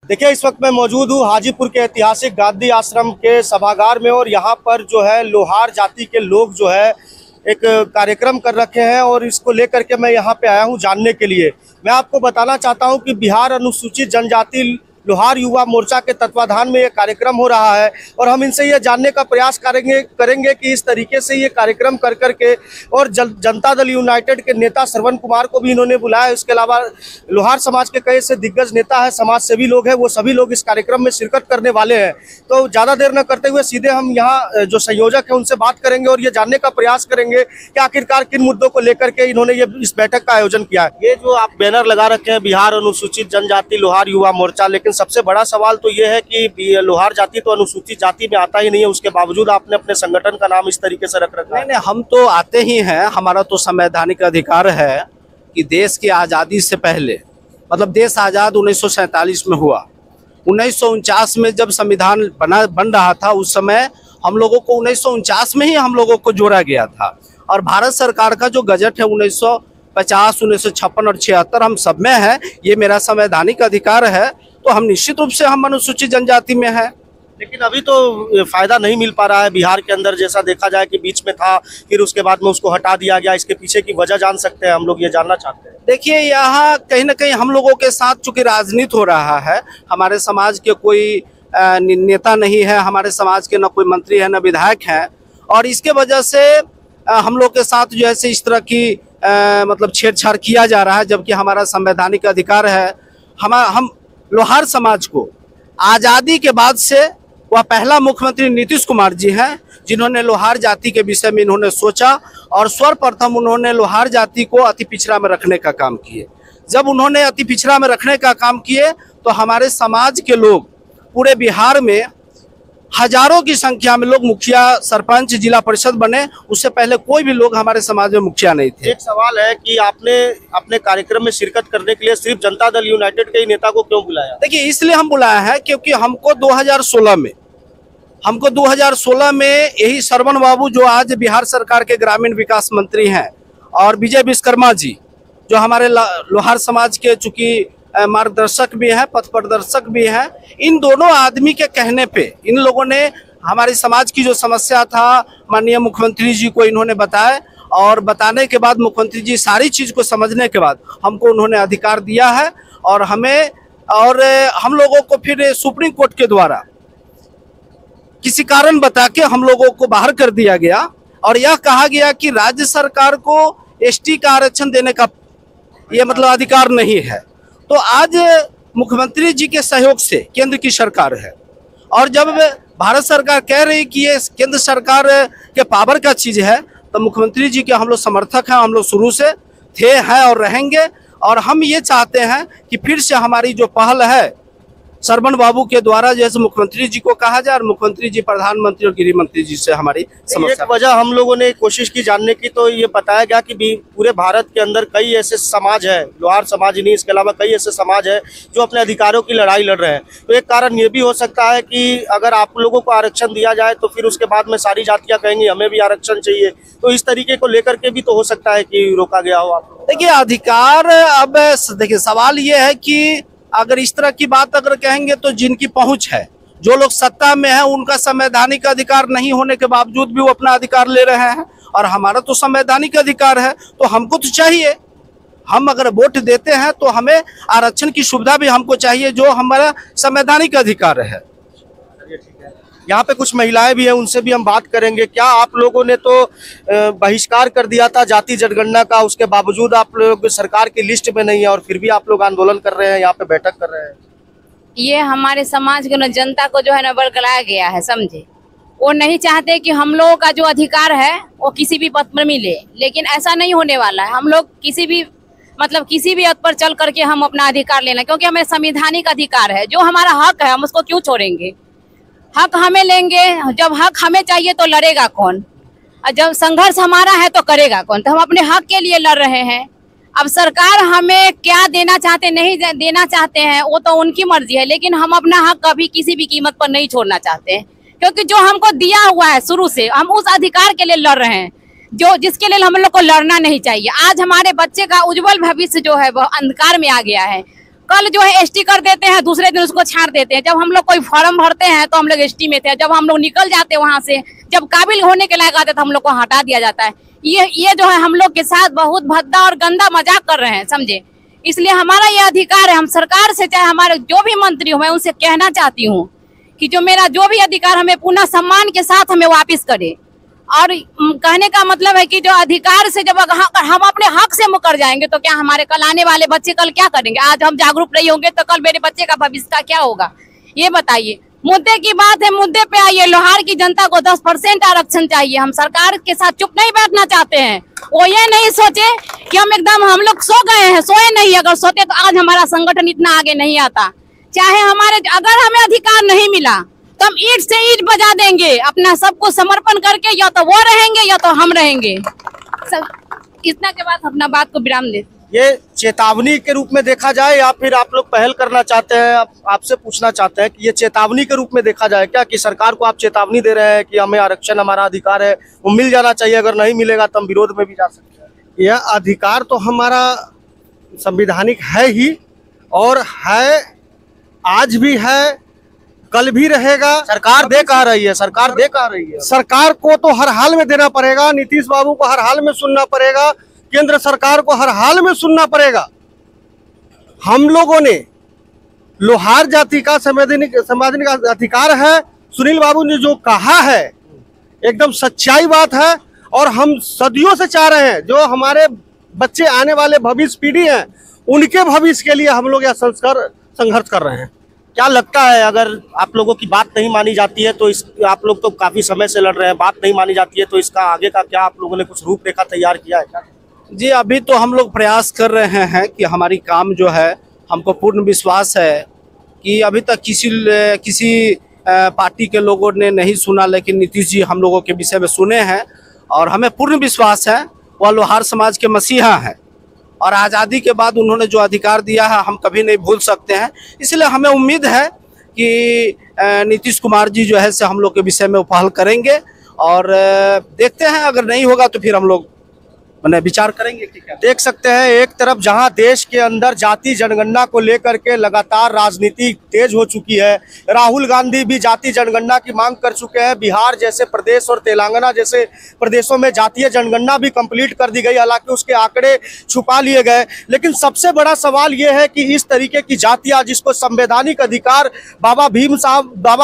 देखिए, इस वक्त मैं मौजूद हूँ हाजीपुर के ऐतिहासिक गांधी आश्रम के सभागार में और यहाँ पर जो है लोहार जाति के लोग जो है एक कार्यक्रम कर रखे हैं और इसको लेकर के मैं यहाँ पे आया हूँ जानने के लिए। मैं आपको बताना चाहता हूँ कि बिहार अनुसूचित जनजाति लोहार युवा मोर्चा के तत्वाधान में ये कार्यक्रम हो रहा है और हम इनसे ये जानने का प्रयास करेंगे कि इस तरीके से ये कार्यक्रम कर करके और जनता दल यूनाइटेड के नेता श्रवण कुमार को भी इन्होंने बुलाया। इसके अलावा लोहार समाज के कई ऐसे दिग्गज नेता है, समाज सेवी लोग हैं, वो सभी लोग इस कार्यक्रम में शिरकत करने वाले हैं। तो ज़्यादा देर न करते हुए सीधे हम यहाँ जो संयोजक है उनसे बात करेंगे और ये जानने का प्रयास करेंगे कि आखिरकार किन मुद्दों को लेकर के इन्होंने ये इस बैठक का आयोजन किया है। ये जो आप बैनर लगा रखे हैं बिहार अनुसूचित जनजाति लोहार युवा मोर्चा, लेकिन सबसे बड़ा सवाल तो ये है कि लोहार जाति तो अनुसूचित जाति में आता ही नहीं है, उसके बावजूद आपने अपने संगठन का नाम इस तरीके से रख रखा है। नहीं, हम तो आते ही हैं, हमारा तो संवैधानिक अधिकार है कि देश की आज़ादी से पहले, मतलब देश आज़ाद 1947 में हुआ, 1949 में जब संविधान बन रहा था उस समय हम लोगों को 1949 में ही हम लोगों को जोड़ा गया था। और भारत सरकार का जो गजट है 1950, 1956 और 76 हम सब में है, ये मेरा संवैधानिक अधिकार है। तो हम निश्चित रूप से हम अनुसूचित जनजाति में है। लेकिन अभी तो फायदा नहीं मिल पा रहा है बिहार के अंदर, जैसा देखा जाए कि बीच में था फिर उसके बाद में उसको हटा दिया गया। इसके पीछे की वजह जान सकते हैं हम लोग, ये जानना चाहते हैं। देखिए, यहाँ कहीं ना कहीं हम लोगों के साथ चूंकि राजनीति हो रहा है, हमारे समाज के कोई नेता नहीं है, हमारे समाज के न कोई मंत्री है न विधायक है, और इसके वजह से हम लोग के साथ जो है इस तरह की मतलब छेड़छाड़ किया जा रहा है, जबकि हमारा संवैधानिक अधिकार है। हम लोहार समाज को आज़ादी के बाद से वह पहला मुख्यमंत्री नीतीश कुमार जी हैं, जिन्होंने लोहार जाति के विषय में इन्होंने सोचा और सर्वप्रथम उन्होंने लोहार जाति को अति पिछड़ा में रखने का काम किए। जब उन्होंने अति पिछड़ा में रखने का काम किए तो हमारे समाज के लोग पूरे बिहार में हजारों की संख्या में लोग मुखिया, सरपंच, जिला परिषद बने। उससे पहले कोई भी लोग हमारे समाज में मुखिया नहीं थे। एक सवाल है कि आपने अपने कार्यक्रम में शिरकत करने के लिए सिर्फ जनता दल यूनाइटेड के ही नेता को क्यों बुलाया? देखिए, इसलिए हम बुलाया है क्योंकि हमको 2016 में यही श्रवण बाबू जो आज बिहार सरकार के ग्रामीण विकास मंत्री हैं, और विजय विश्वकर्मा जी जो हमारे लोहार समाज के चूंकि मार्गदर्शक भी हैं, पथ प्रदर्शक भी हैं, इन दोनों आदमी के कहने पे इन लोगों ने हमारे समाज की जो समस्या था माननीय मुख्यमंत्री जी को इन्होंने बताया, और बताने के बाद मुख्यमंत्री जी सारी चीज़ को समझने के बाद हमको उन्होंने अधिकार दिया है। और हम लोगों को फिर सुप्रीम कोर्ट के द्वारा किसी कारण बता के हम लोगों को बाहर कर दिया गया और यह कहा गया कि राज्य सरकार को एसटी का आरक्षण देने का ये मतलब अधिकार नहीं है। तो आज मुख्यमंत्री जी के सहयोग से केंद्र की सरकार है, और जब भारत सरकार कह रही कि ये केंद्र सरकार के पावर का चीज़ है, तो मुख्यमंत्री जी के हम लोग समर्थक हैं, हम लोग शुरू से थे, हैं और रहेंगे। और हम ये चाहते हैं कि फिर से हमारी जो पहल है श्रवण बाबू के द्वारा जैसे मुख्यमंत्री जी को कहा जाए, और मुख्यमंत्री जी प्रधानमंत्री और गृह मंत्री जी से हमारी समस्या। एक वजह हम लोगों ने कोशिश की जानने की, तो ये बताया गया कि पूरे भारत के अंदर कई ऐसे समाज है, लोहार समाज ही नहीं, इसके अलावा कई ऐसे समाज है जो अपने अधिकारों की लड़ाई लड़ रहे हैं। तो एक कारण ये भी हो सकता है कि अगर आप लोगों को आरक्षण दिया जाए तो फिर उसके बाद में सारी जातियाँ कहेंगी हमें भी आरक्षण चाहिए, तो इस तरीके को लेकर के भी तो हो सकता है कि रोका गया हो आप। देखिए, अधिकार, अब देखिए सवाल ये है कि अगर इस तरह की बात अगर कहेंगे तो जिनकी पहुंच है, जो लोग सत्ता में हैं, उनका संवैधानिक अधिकार नहीं होने के बावजूद भी वो अपना अधिकार ले रहे हैं, और हमारा तो संवैधानिक अधिकार है, तो हमको तो चाहिए। हम अगर वोट देते हैं तो हमें आरक्षण की सुविधा भी हमको चाहिए, जो हमारा संवैधानिक अधिकार है। यहाँ पे कुछ महिलाएं भी हैं, उनसे भी हम बात करेंगे। क्या आप लोगों ने तो बहिष्कार कर दिया था जाति जनगणना का, उसके बावजूद आप लोग सरकार की लिस्ट में नहीं है और फिर भी आप लोग आंदोलन कर रहे हैं, यहाँ पे बैठक कर रहे हैं? ये हमारे समाज के न जनता को जो है न बरगलाया गया है, समझे। वो नहीं चाहते कि हम लोगों का जो अधिकार है वो किसी भी पद पर मिले, लेकिन ऐसा नहीं होने वाला है। हम लोग किसी भी पद पर चल करके हम अपना अधिकार लेना, क्योंकि हमें संवैधानिक अधिकार है, जो हमारा हक है हम उसको क्यों छोड़ेंगे। हक हमें लेंगे, जब हक हमें चाहिए तो लड़ेगा कौन, और जब संघर्ष हमारा है तो करेगा कौन। तो हम अपने हक के लिए लड़ रहे हैं। अब सरकार हमें क्या देना चाहते नहीं देना चाहते हैं वो तो उनकी मर्जी है, लेकिन हम अपना हक कभी किसी भी कीमत पर नहीं छोड़ना चाहते हैं, क्योंकि जो हमको दिया हुआ है शुरू से, हम उस अधिकार के लिए लड़ रहे हैं जो जिसके लिए हम लोग को लड़ना नहीं चाहिए। आज हमारे बच्चे का उज्जवल भविष्य जो है वह अंधकार में आ गया है। कल जो है एसटी कर देते हैं, दूसरे दिन उसको छाड़ देते हैं। जब हम लोग कोई फॉर्म भरते हैं तो हम लोग एसटी में थे, जब हम लोग निकल जाते हैं वहां से, जब काबिल होने के लायक आते तो हम लोग को हटा दिया जाता है। ये जो है हम लोग के साथ बहुत भद्दा और गंदा मजाक कर रहे हैं, समझे। इसलिए हमारा ये अधिकार है, हम सरकार से चाहे हमारे जो भी मंत्री हो, मैं उनसे कहना चाहती हूँ कि जो मेरा जो भी अधिकार हमें पुनः सम्मान के साथ हमें वापस करे। और कहने का मतलब है कि जो अधिकार से जब हम अपने हक से मुकर जाएंगे तो क्या हमारे कल आने वाले बच्चे कल क्या करेंगे? आज हम जागरूक नहीं होंगे तो कल मेरे बच्चे का भविष्य का क्या होगा? ये बताइए। मुद्दे की बात है, मुद्दे पे आइए। लोहार की जनता को 10% आरक्षण चाहिए। हम सरकार के साथ चुप नहीं बैठना चाहते हैं। वो ये नहीं सोचे कि हम लोग सो गए हैं, सोए नहीं। अगर सोते तो आज हमारा संगठन इतना आगे नहीं आता। चाहे अगर हमें अधिकार नहीं मिला तो हम ईंट से ईंट बजा देंगे, अपना सबको समर्पण करके, या तो वो रहेंगे या तो हम रहेंगे। इतना के बाद अपना बात को विराम दे। ये चेतावनी के रूप में देखा जाए या फिर आप लोग पहल करना चाहते हैं? आपसे पूछना चाहते हैं कि ये चेतावनी के रूप में देखा जाए क्या, कि सरकार को आप चेतावनी दे रहे हैं कि हमें आरक्षण, हमारा अधिकार है, वो मिल जाना चाहिए, अगर नहीं मिलेगा तो हम विरोध में भी जा सकते हैं? यह अधिकार तो हमारा संवैधानिक है ही, और है, आज भी है, कल भी रहेगा। सरकार दे कह रही है, सरकार दे कह रही है। सरकार को तो हर हाल में देना पड़ेगा, नीतीश बाबू को हर हाल में सुनना पड़ेगा, केंद्र सरकार को हर हाल में सुनना पड़ेगा। हम लोगों ने लोहार जाति का संवैधानिक अधिकार है। सुनील बाबू ने जो कहा है एकदम सच्चाई बात है, और हम सदियों से चाह रहे हैं जो हमारे बच्चे, आने वाले भविष्य पीढ़ी हैं, उनके भविष्य के लिए हम लोग यह संघर्ष कर रहे हैं। क्या लगता है, अगर आप लोगों की बात नहीं मानी जाती है तो आप लोग तो काफी समय से लड़ रहे हैं, बात नहीं मानी जाती है तो इसका आगे का क्या आप लोगों ने कुछ रूपरेखा तैयार किया है क्या? जी, अभी तो हम लोग प्रयास कर रहे हैं कि हमारी काम जो है, हमको पूर्ण विश्वास है कि अभी तक किसी पार्टी के लोगों ने नहीं सुना, लेकिन नीतीश जी हम लोगों के विषय में सुने हैं, और हमें पूर्ण विश्वास है वह लोहार समाज के मसीहा हैं, और आज़ादी के बाद उन्होंने जो अधिकार दिया है हम कभी नहीं भूल सकते हैं। इसलिए हमें उम्मीद है कि नीतीश कुमार जी जो है से हम लोग के विषय में पहल करेंगे, और देखते हैं अगर नहीं होगा तो फिर हम लोग विचार करेंगे कि क्या। देख सकते हैं, एक तरफ जहां देश के अंदर जाति जनगणना को लेकर के लगातार राजनीति तेज हो चुकी है, राहुल गांधी भी जाति जनगणना की मांग कर चुके हैं। बिहार जैसे प्रदेश और तेलंगाना जैसे प्रदेशों में जातीय जनगणना भी कंप्लीट कर दी गई, हालांकि उसके आंकड़े छुपा लिए गए। लेकिन सबसे बड़ा सवाल यह है कि इस तरीके की जातियां, जिसको संवैधानिक अधिकार बाबा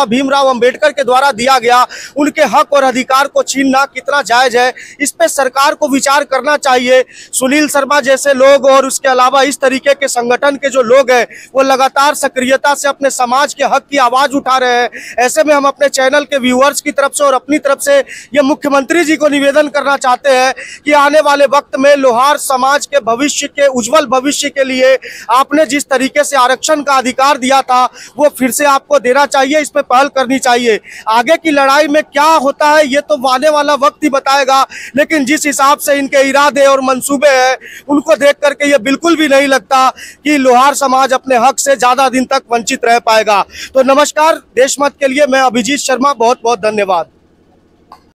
भीमराव अंबेडकर के द्वारा दिया गया, उनके हक और अधिकार को छीनना कितना जायज है, इस पे सरकार को विचार करना चाहिए। सुनील शर्मा जैसे लोग और उसके अलावा इस तरीके के संगठन के जो लोग हैं, वो लगातार सक्रियता से अपने समाज के हक की आवाज उठा रहे हैं। ऐसे में हम अपने चैनल के व्यूअर्स की तरफ से और अपनी तरफ से ये मुख्यमंत्री जी को निवेदन करना चाहते हैं कि आने वाले वक्त में लोहार समाज के भविष्य के, उज्जवल भविष्य के लिए आपने जिस तरीके से आरक्षण का अधिकार दिया था, वो फिर से आपको देना चाहिए, इस पर पहल करनी चाहिए। आगे की लड़ाई में क्या होता है ये तो आने वाला वक्त ही बताएगा, लेकिन जिस हिसाब से इनके इरादे और मंसूबे हैं, उनको देख करके ये बिल्कुल भी नहीं लगता कि लोहार समाज अपने हक से ज्यादा दिन तक वंचित रह पाएगा। तो नमस्कार, देशमत के लिए मैं अभिजीत शर्मा, बहुत बहुत धन्यवाद।